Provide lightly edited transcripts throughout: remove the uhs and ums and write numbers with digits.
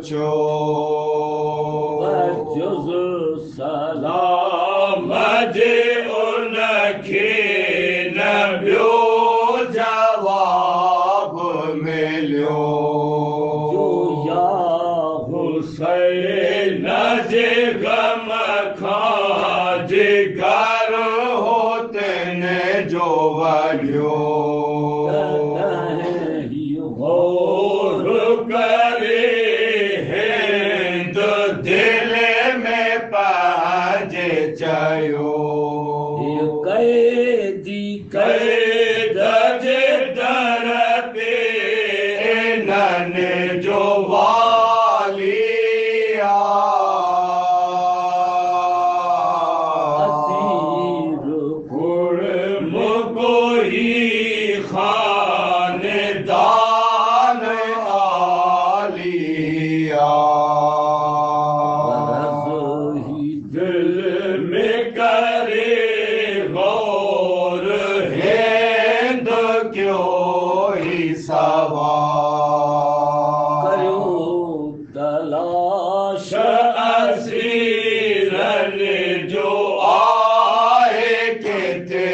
पूछो जे उनखे न ॿियो जवाब मिलियो जो या हुसैन जे गम खां जिगर हो तिन जो वलियो करे हिंद दिल में पंहिंजे चयो कैदी कैद जे दर ते इन्हनि जो वाली असीर गुरम कोई खानदान आलिया ही दिल में करे गौर हिंद क्यों ही सवार करो तलाश असीरन जो आए किते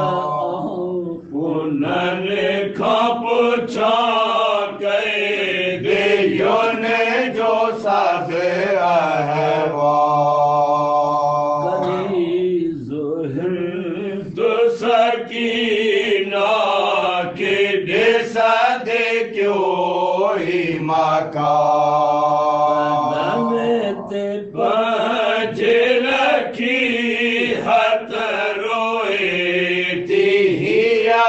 इत्तेफाक उन्हनि खां पुछा कैदियुन जो सब अहवाल हिंद सकीना के ॾिसद क्यों ही मकान ते पंहिंजे रखी हथ रोए थी हिया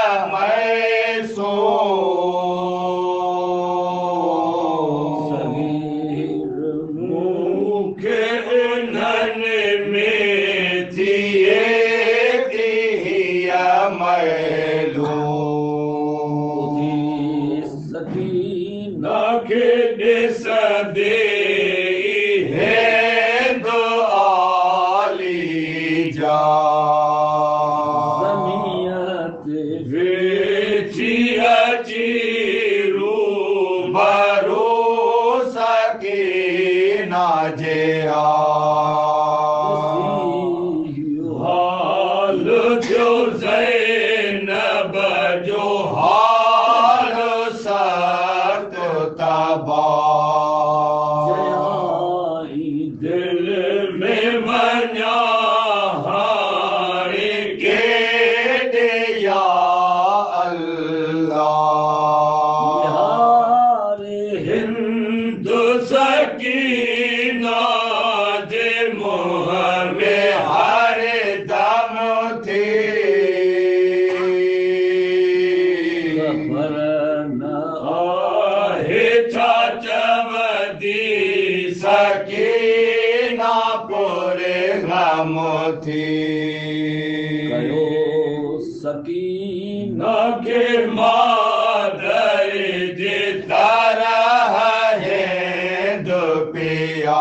सगीर मूंखे इन्हनि में थिए थी हिया सकीना खे ॾिसंदे हिंद आली जा ज़मीयत वेची अची रूबरू सकीना जे हाल जो ज़ैनब जो हाल सख्त तबाह दिल में वञा हारे के या अल्लाह हारे हिंद सकीना जे मुँह में हर दम थी खबर न आहे छा चवंदी सकीना पूरे गम थी कयो सकीना के मादर जे तरह हिंद पिया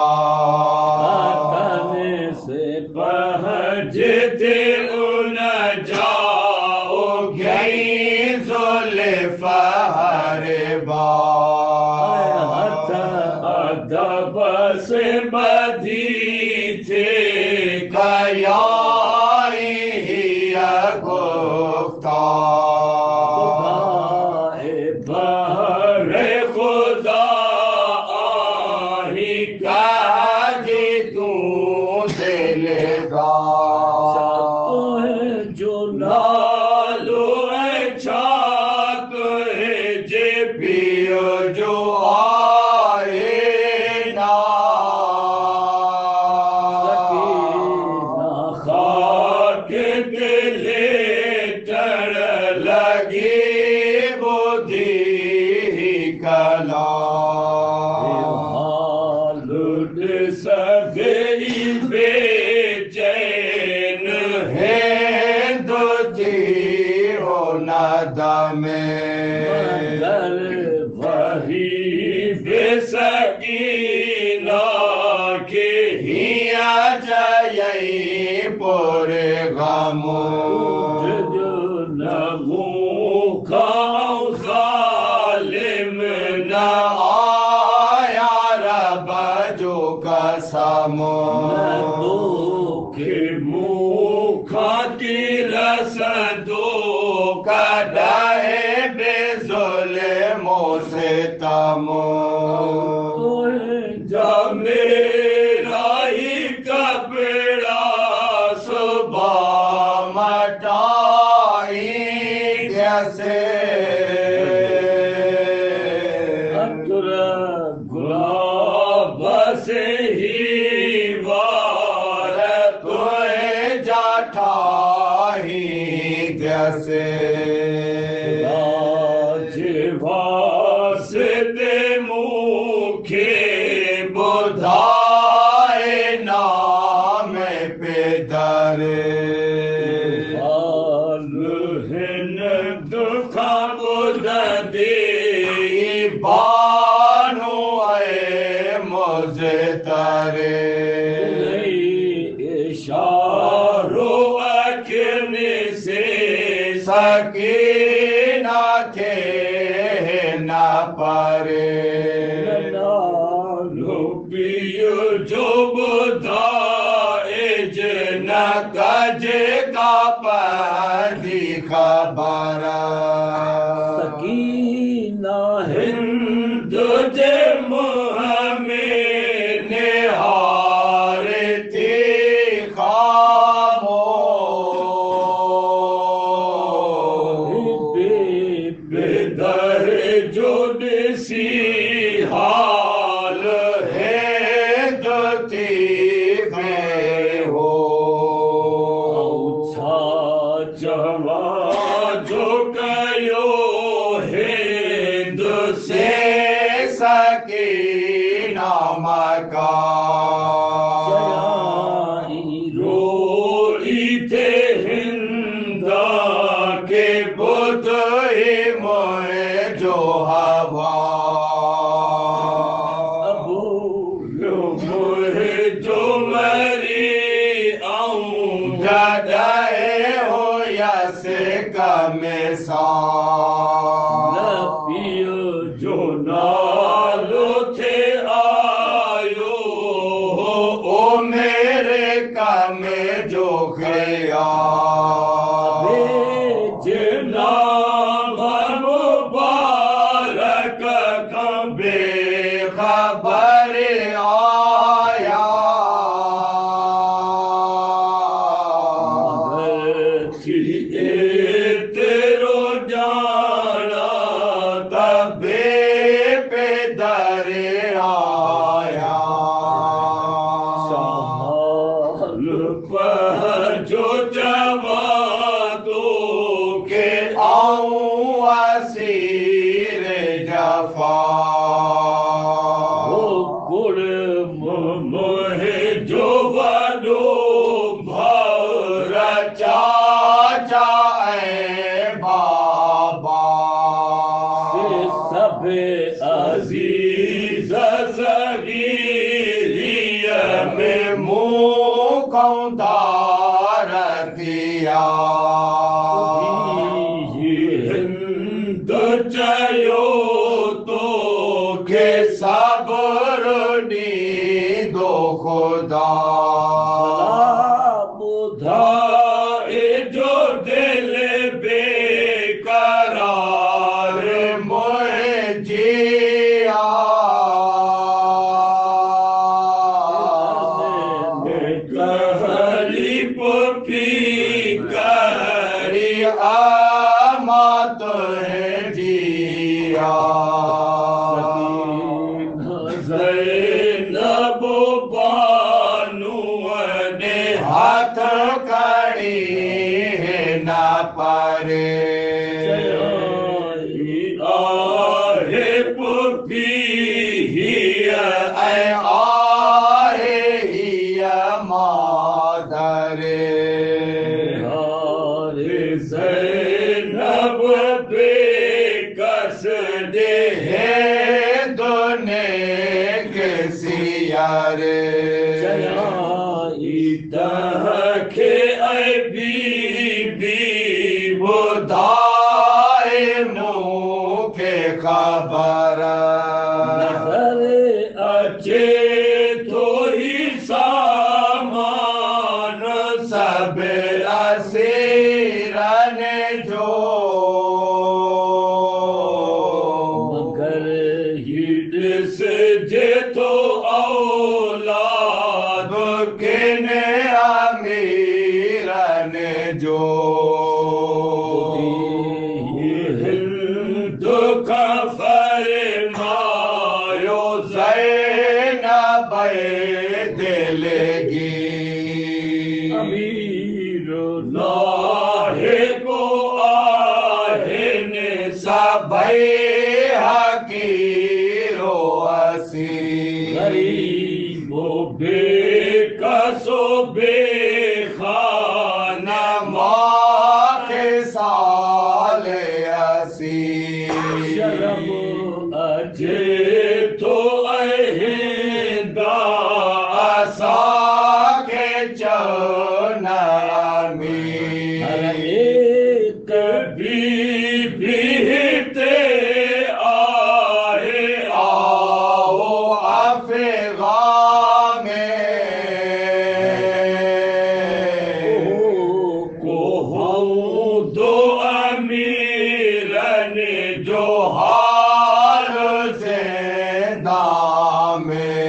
से पंहिंजे ते उन जाओ गई ज़ुल्फ़ हर बार हथ अदब से बधी थे कयाई हिया गुफ्तार बहर खुदा आही काजी तू जो नालो छाक जे पियो जो आए ना खाक दिले चढ़ लगी बुद्धि कला सगई बेचैन हिंद जी हो नदमे मगर वही बेसकीना के हिया जयई पूरे गम जो नमू खाओ जालिम न आया रब जो कसम Muke mukhati rasado kadae bezole mose tamo jamera hi kapda subha matai jaise से ही वार तोए जाठा ही जैसे राजवास दे मुखे बुधाए नाम पे दरे हिन दुखा बुध दे बानो तारे इशारो अखने से सकीना थे न पारे लुपियो जो बुधाए जन कज का पदी खबरा सकीना हिंद जे हाल है गति में हो जवा जो कयो हिंद से सके नाम का रोई थे हिंद के बुध ही मोए जो हवा जो मरी आऊं जदाए हो यस कमेसा पियो जो नालो थे आयो ओ मेरे कमे जो गया जना मुबारक कबे खबर आया तेरो जाना तबे पे दरे आया साल पर जो जवा दो के आऊं असीर जफा मोहे जो वडो भाव चाचा बाबा सब अजीज सगीरिया में मुँह कौंदार दिया हिंद चयो तो के सबर दो खुदा बुधा जो दिल बेकरार मोए जिया कहली पुपी करी आमत है जिया हाथ कड़ी है ना पारे आहे पुपी आहे मादरे ज़ैनब बेकस दे है दोने के सियारे के बीबी बुधाए मुखे खबर नजर अचे तो ही सामा सब असीरन जो मगर ही ॾिसजे थो औलाद किन अमीरन जो हिंद खां फरमायो ज़ैनब दिलगी अमीर लाहिको आहिनि सभई हकीरो असी गरीबो बेकसो बेखाना माखे साल असी शर्म अचे थो अहिंदा असांखे चवण अमीर हर एक बीबी हिते आहे आओ अफ़ग़ा में को दो अमीरन जो हाल ज़िंदा में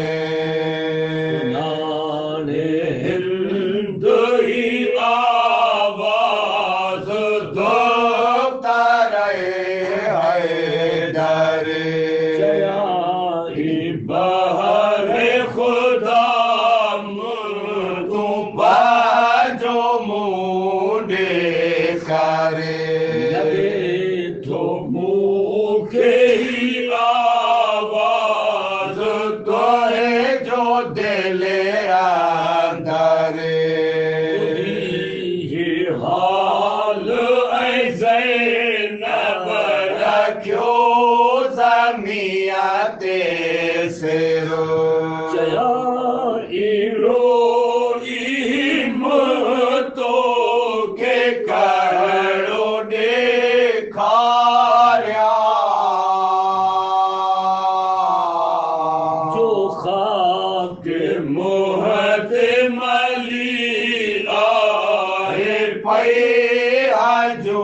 नाने हिंद ही आवाज़ दो हैदर चयाई बहर खुदा तूं बाजो मुंडे करे लगे तो मूंखे ही आवाज़ तोहे जो दिल अंदर ये हाल ऐसे नब रखियो ज़मीया ते सिरो चया इरो तो के करो देखारिया जो खाक मोहत मली आहे पई अजू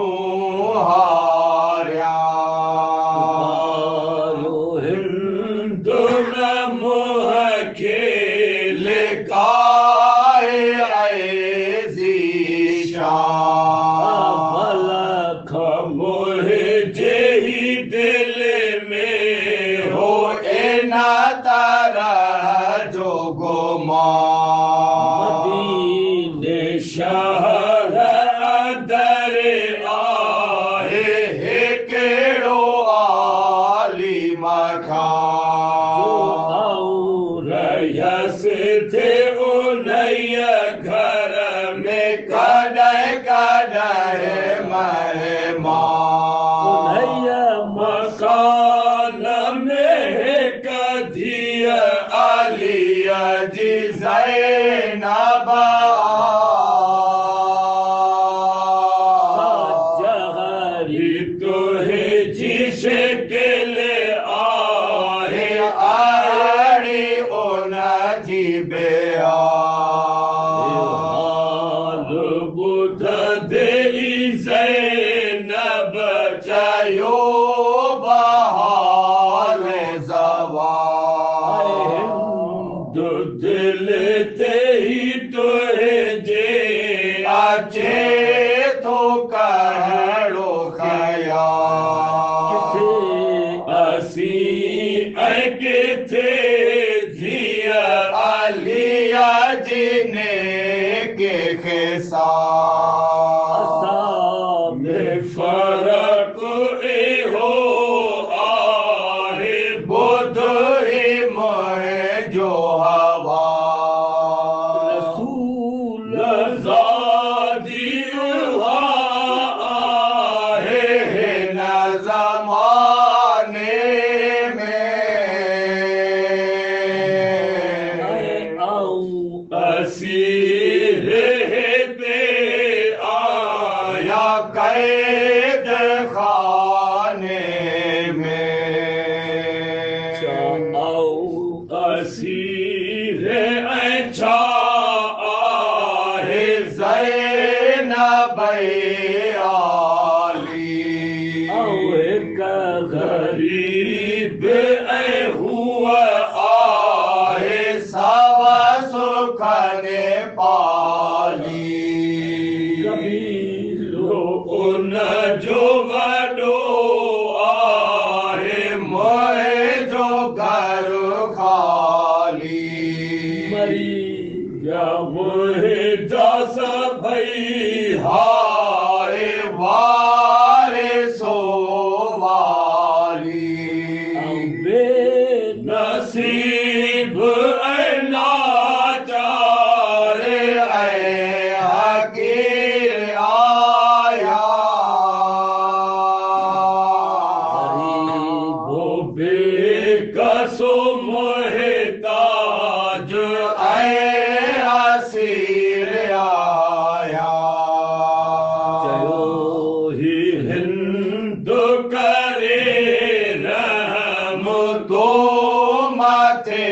हारिया आलो हिंद न मोह खे लिकाए ऐज़ीशा भलख मुंहिंजे ही दिल में हो इन तरह जो गुमान मदीने शहर अंदर आहे हिकिड़ो आली मकान और यस थे उनय घर में कॾहिं कॾहिं महिमान उनय मकान में हिक धीअ अलीअ जी ज़ैनब जहरी तोहे जी शिकिल आहे आड़ी उन जी हाल ॿुध देई ज़ैनब चयो बहार ज़वान दिल ते ही तोहे जे अचे थो कहिड़ो ख़याल असीं ऐं किथे धीअ अलीअ जी नेके ख़िसाल असां में फ़र्क़ इहो आहे ॿुध ई मुंहिंजो हवाल रसूल ज़ादी उहा आहे हिन ज़माने में आऊं असीं हिते आया कैद खाने में आऊं असीं छा आहे ज़ैनब बयाली गरीब ऐ हुआ आहे सवा सुख ने पाली कबीलो उन जो वडो आहे मोए जो घर खाली मरी या मोहे दास भई हाय वारे सो वाली नसीब लाचार हकीर आया बेकसो मोहताज असीर आया चलो ही हिंद करे रहम तो मथे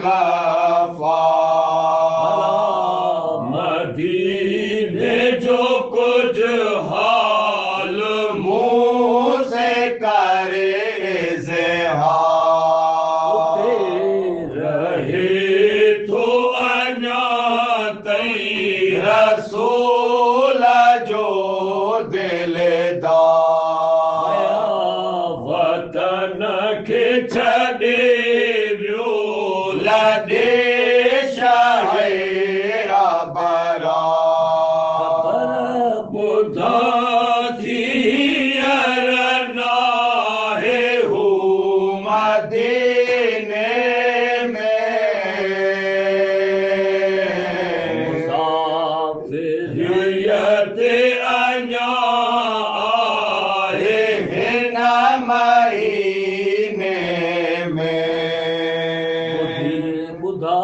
गफार मदीने जो कुछ हाल मुँह से करे इज़हार रहे तो अन्या तई रसूल जो दिलदार वतन के छड़े वियो लदे शहेरा बरा बुधा थी अरना है हो मदीने मुसाफिरियत अन्या आहे हिन महीने में बुधा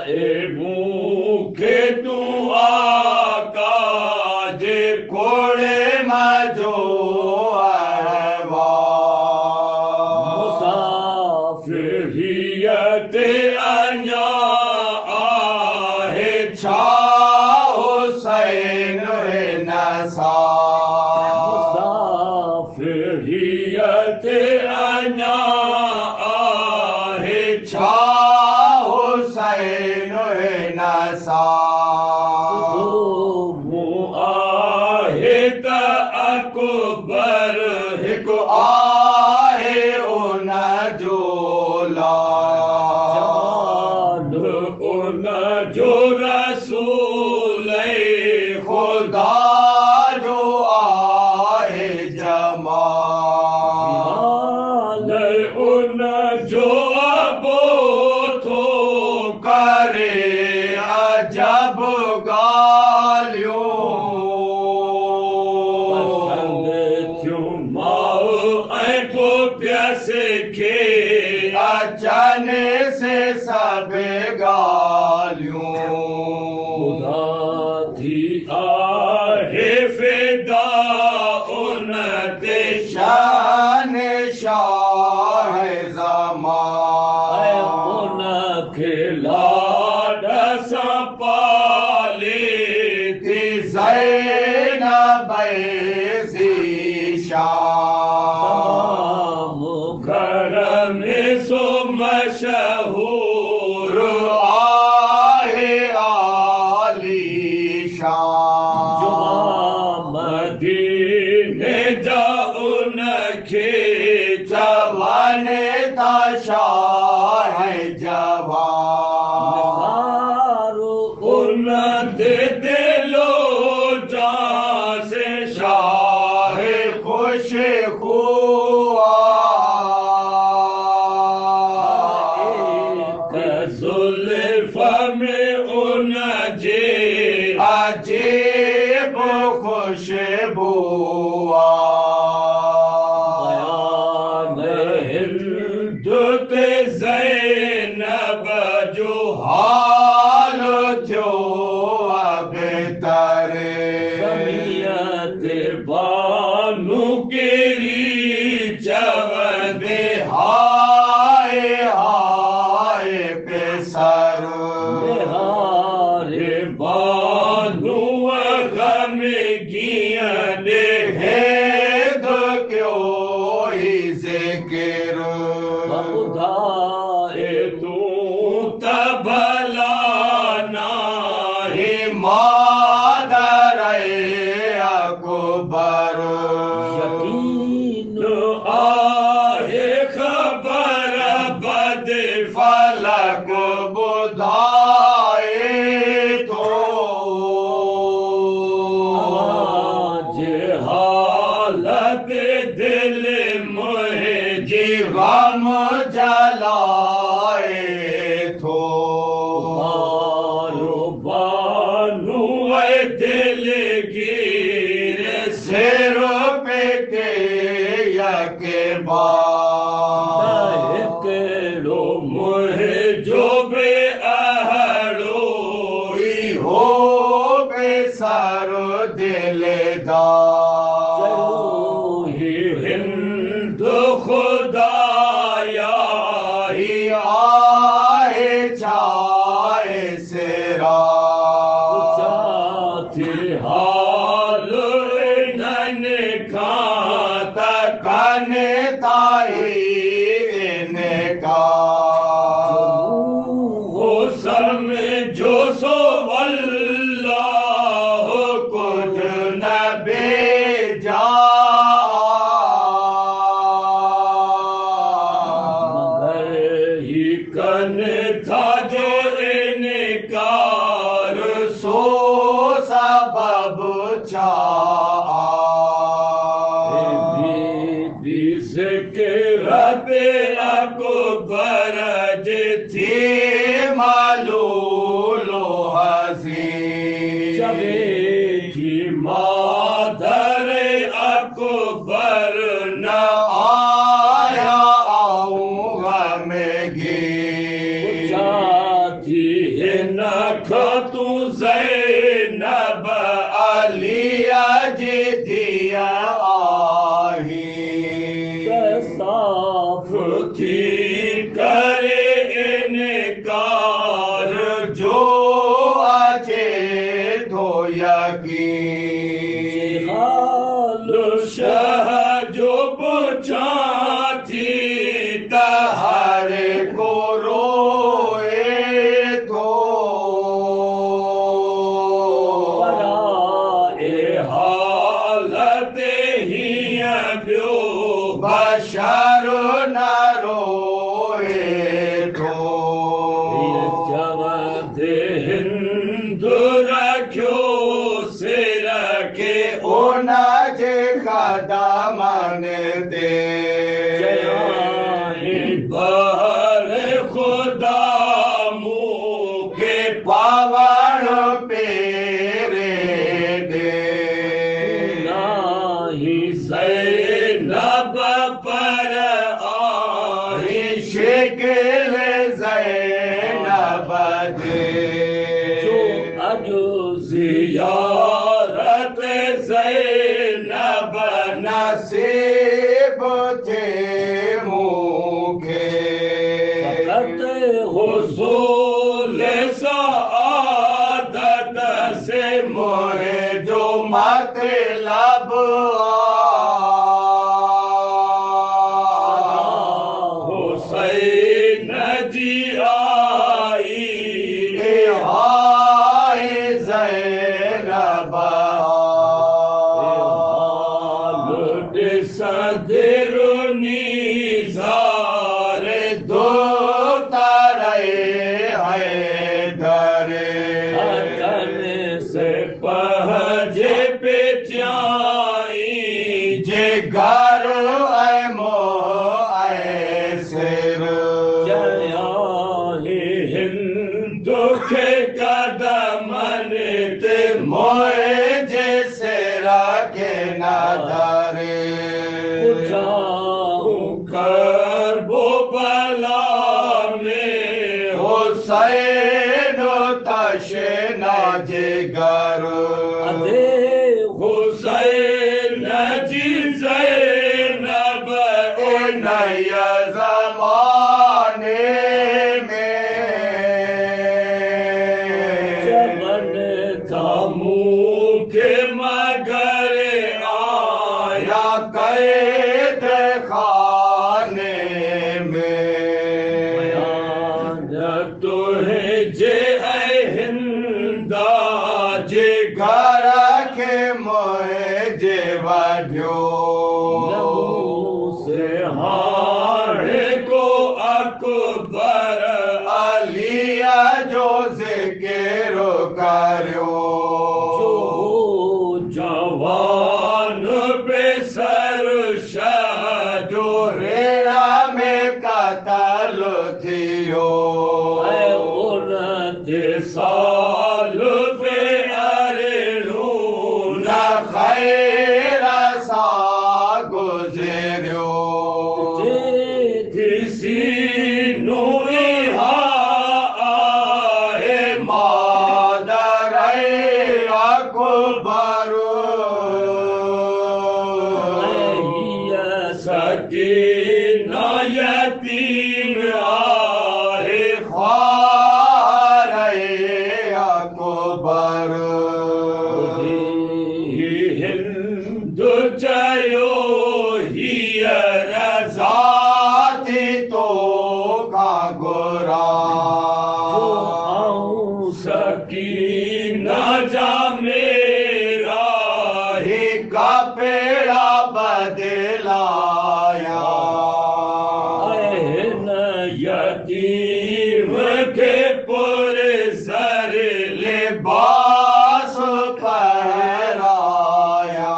ए मूंखे तू आका जे कोड़े मजो मुसाफिरियत अन्या आहे छा हुसैन नसा मुसाफिरियत अन्या आहे छा हुसैन नसा आहे त अकबर हिकु आहे उन जो लाल उन जो रसूल खुदा जो आहे जमाल उन जो अबो थो करे अजब गालियों थियूं माउ ऐं पुपियस खे अचन से सब गालियों खुदा थी आहे फिदा उन ते शान शाह ज़मान उन खे लाड सां पाले थी ज़ैनब ज़ीशान घर में सो मशहूर आहे आलीशान मदीने जा उन खे जवान था शाह जवान उन दे दिलो जा से शाह खुश हुआ जुल्फ में उन जे अजीब खुशबू हिंद ते ज़ैनब जो हाल थियो अबतरे समियत बानू केरी चवंदे हाय हाय पेसर हारे बानू घर में ने हेद क्यों ही जिक्र खुदाए तू तबला हे मादर अकबर यकीन आहे खबर बद फलक बुधाए तो आज हालत दिल मोहे जीवम जलाए तो बानु दिल गिर सिर पे के यके बाद केड़ो मोहे जो बे अहड़ो हो बेसर दिलदार हिंद खुदाया आए चाहे सेरा हाल नन खाता कन ताई इनका हो समझो सो अल्लाह कुछ न बेजा मगर ही कन था जो इनकार सो सबब रबे अकबर थी मालूलो हसी चले की माधर अकबर न आया आऊंगा मैं जाती है नख तू ज़ैनब अलिया जी दिया आही साफ थी करे इनकार जो अचे धोया की हाल शाह जो पूछा थी हर को रोए तो ए हालत ही ब्यो बशर न रोए तो जवद हिंद रखो से रखे उन जे कदमन दे बहर खुदा मुँह के पावन पेरे दे नाही ज़ैनब पर आही शिकिल ज़ैनब दे जो अजो ज़ियारत ज़ैनब नसीब थे मुखे फकत हुसूल सआदत से मोहे जो मतलब हुसैन जी आई हाय ज़ैनब सदरुनी ज़ार दो तारे है दरे अकन से पहजे पे चाई जे घर है मो सिर हिंदू के कदमन ते मोए जैसे राखे नादारे कर वो बला में हुसैन तशे नाजे घर हुसैन जी ज़ैनब नया जमाने में जमन था मुँह के मगर आया कैद खाने में तुहे जे हिंदा जे घर के मोहे जे वढ्यो से हारे को अकबर अलिया जो ज़िक्र करियो जवान पे सर शाह जो रेड़ा में कतल थियो साल पे अरेलू न खैर सा गुज़रियो किसी नूरिहा आहे मादर अकबर सकीना यतीम आहे ख्वार अकबर हिंद चयो हीअर जाति तो का गुरा सकीना जा मेरा हिक पेड़ा बदलाया यतीम के पूरे सर लिबास पहराया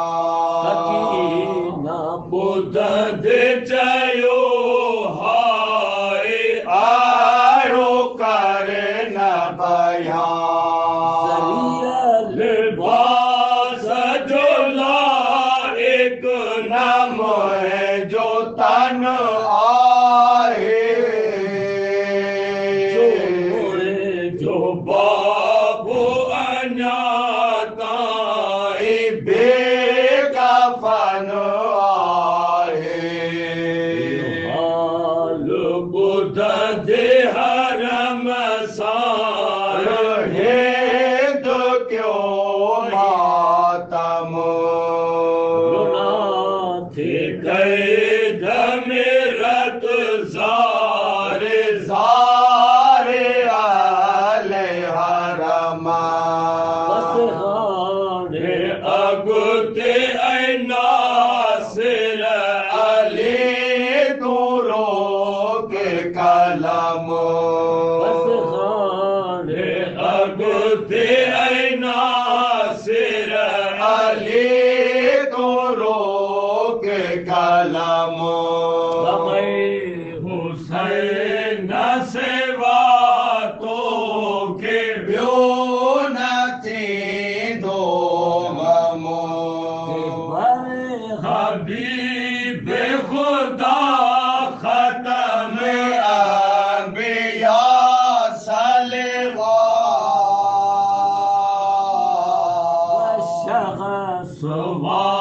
बुध दे चयो हाय आरो कर न बयान लिबास जो लायक न मोहे जो तन आहे जो बाबू अनाताई बेकफन आहे हाल बुध दे हरम सार हिंद क्यों मातम थे कैद में रत ज़ारे ज़ारे आले हरमा रे अगुते नासिर अली दूरों के कलम रे अगुते नासिर अली दूरों के कलम हुसैन सेवा तो के ब्यो न थी दो गमो हबीब खुदा खत्म अंबिया सलवा सवा